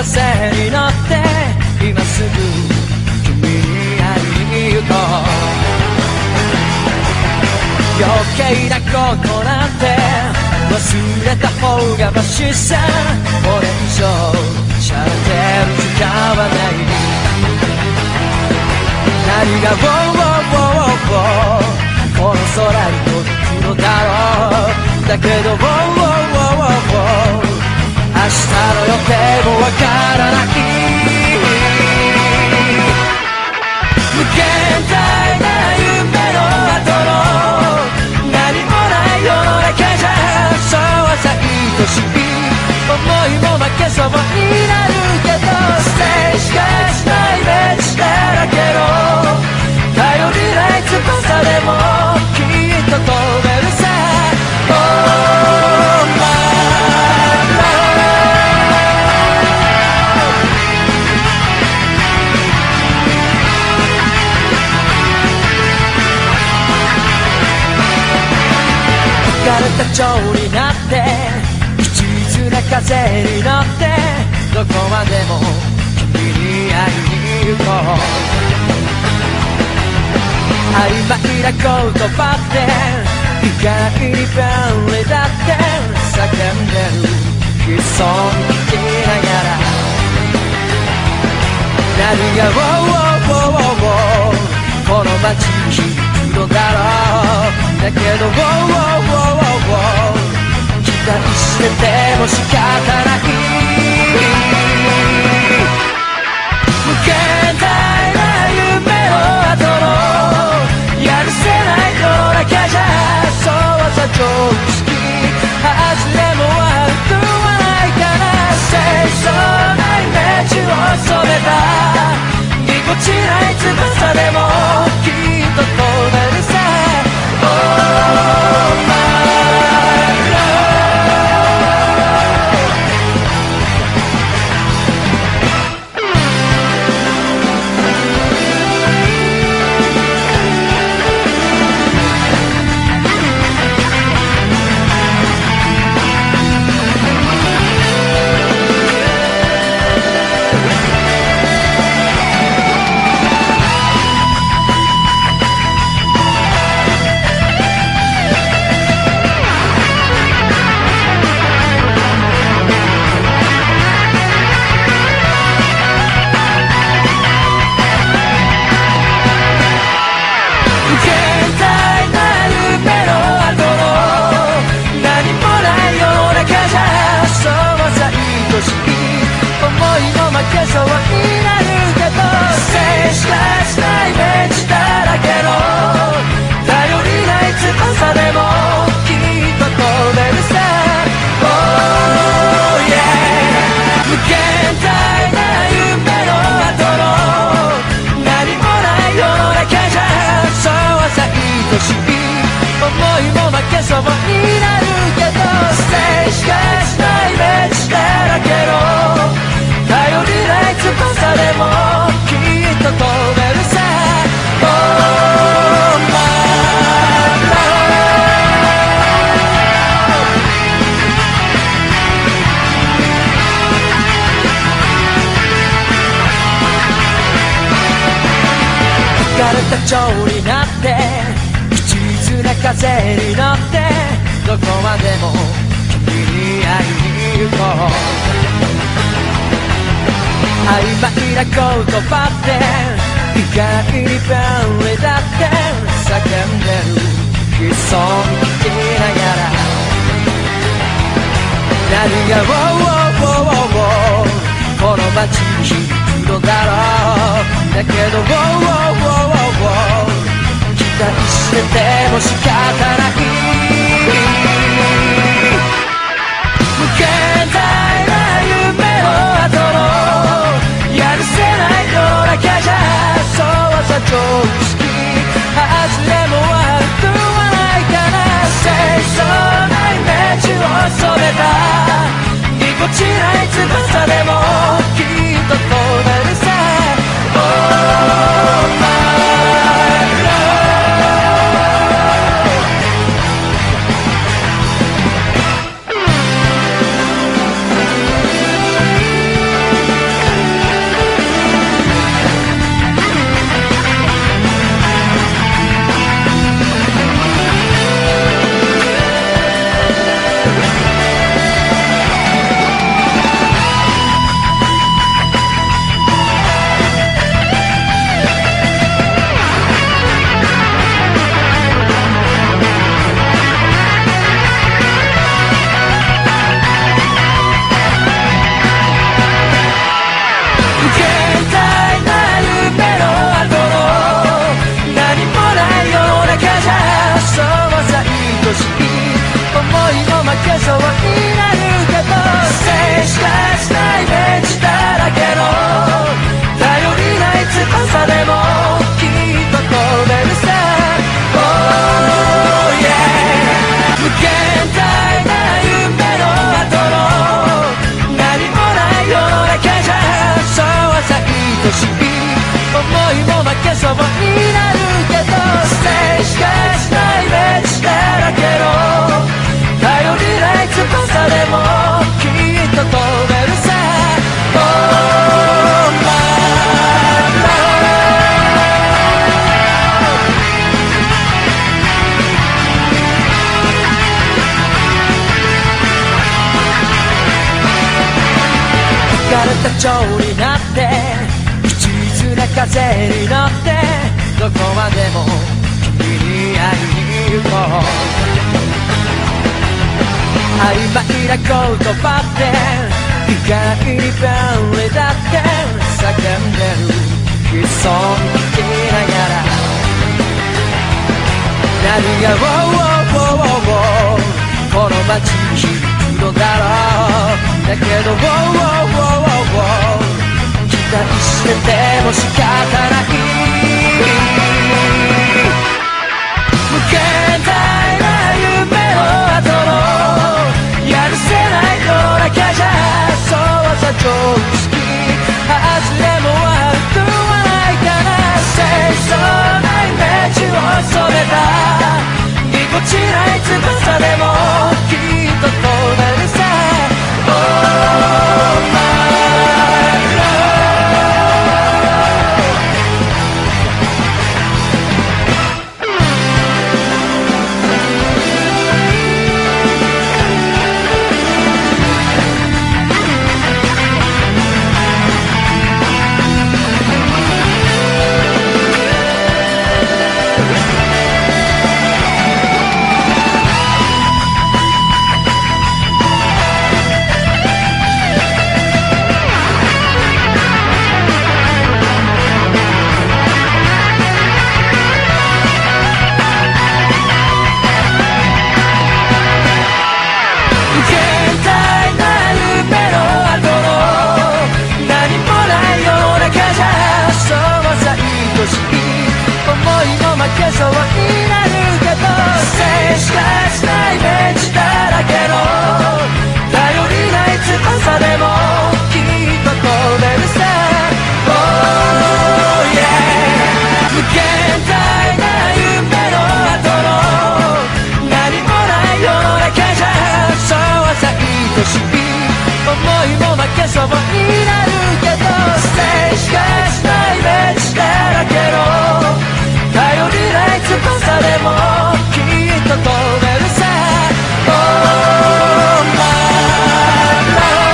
風に乗って今すぐ君に会いに行こう。余計なことなんて忘れた方がマシさ。これ以上しゃれてる時間はない。何がこの空に届くのだろう。だけど明日の予定もわからない。無限大な夢の後の何もない世の中じゃ、そうはさ愛しい思いも負けそうになるけど、ステージがしないイメージだらけの頼りない翼でもきっと飛べるさ。Oh my love、 疲れた蝶になって一途な風に乗ってどこまでも君に会いに行こう。曖昧な言葉って意外に便利だって叫んでる悲壮に聞きながら、何がこの街に響くのだろう。だけど期待してても仕方ない。無限大な夢の後のやるせない世の中じゃ、そうさ常識外れも悪くはないから、清楚なイメージを染めたぎこちない翼でもきっと飛べるさ。Oh my love、 疲れた蝶になって一途な風に乗ってどこまでも君に会いに行こう。曖昧な言葉って意外に便利だって叫んでる悲壮に聞きながら、何がこの街に響くのだろう。だけど期待してても仕方ない。無限大な夢の後のやるせない世の中じゃ、そうさ常識外れも悪くはないから、清楚なイメージを染めたぎこちない翼でもきっと飛べるさ。Oh my love、けそうになるけど静止化しないイメージだらけの頼りない翼でもきっと飛べるさ Oh yeah 無限大な夢の後の何もない世の中じゃそうはさ愛しい思いも負けそうになるけど静止化しないイメージだらけの頼りない翼でもきっと飛べるさ Oh my love 浮かれた蝶になって一途な風に乗ってどこまでも君に会いに行こう曖昧な言葉って意外に便利だって叫んでる悲壮に聞きながら何がこの街に響くのだろうだけど期待してても仕方ない無限大な夢の後のやるせない世の中じゃそうはさ常識外れも悪くはないから清楚なイメージを染めたぎこちない翼でもきっと飛べるさ Oh myそうになるけど静止化しないイメージだらけの頼りない翼でもきっと飛べるさ Oh yeah 無限大な夢の後の何もない世の中じゃそうはさ愛しい思いも負けそうになるけど静止化しないイメージだらけの頼りない翼でもきっと飛べるさ Oh my love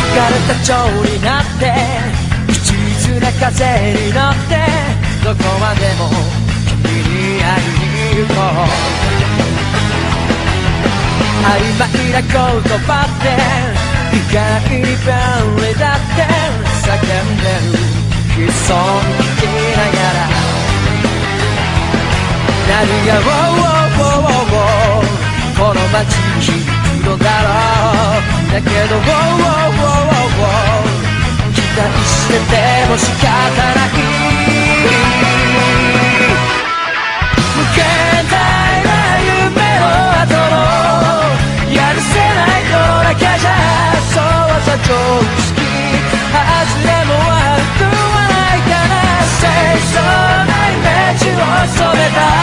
浮かれた蝶になって一途な風に乗ってどこまでも君に会いに行こう曖昧な言葉って意外に便利だって叫んでる悲壮に聞きながら何がこの街に響くのだろうだけど期待してても仕方ない無限大な夢の後のやるせない世の中じゃそうはさ常識外れも悪くはないから清楚なイメージを染めた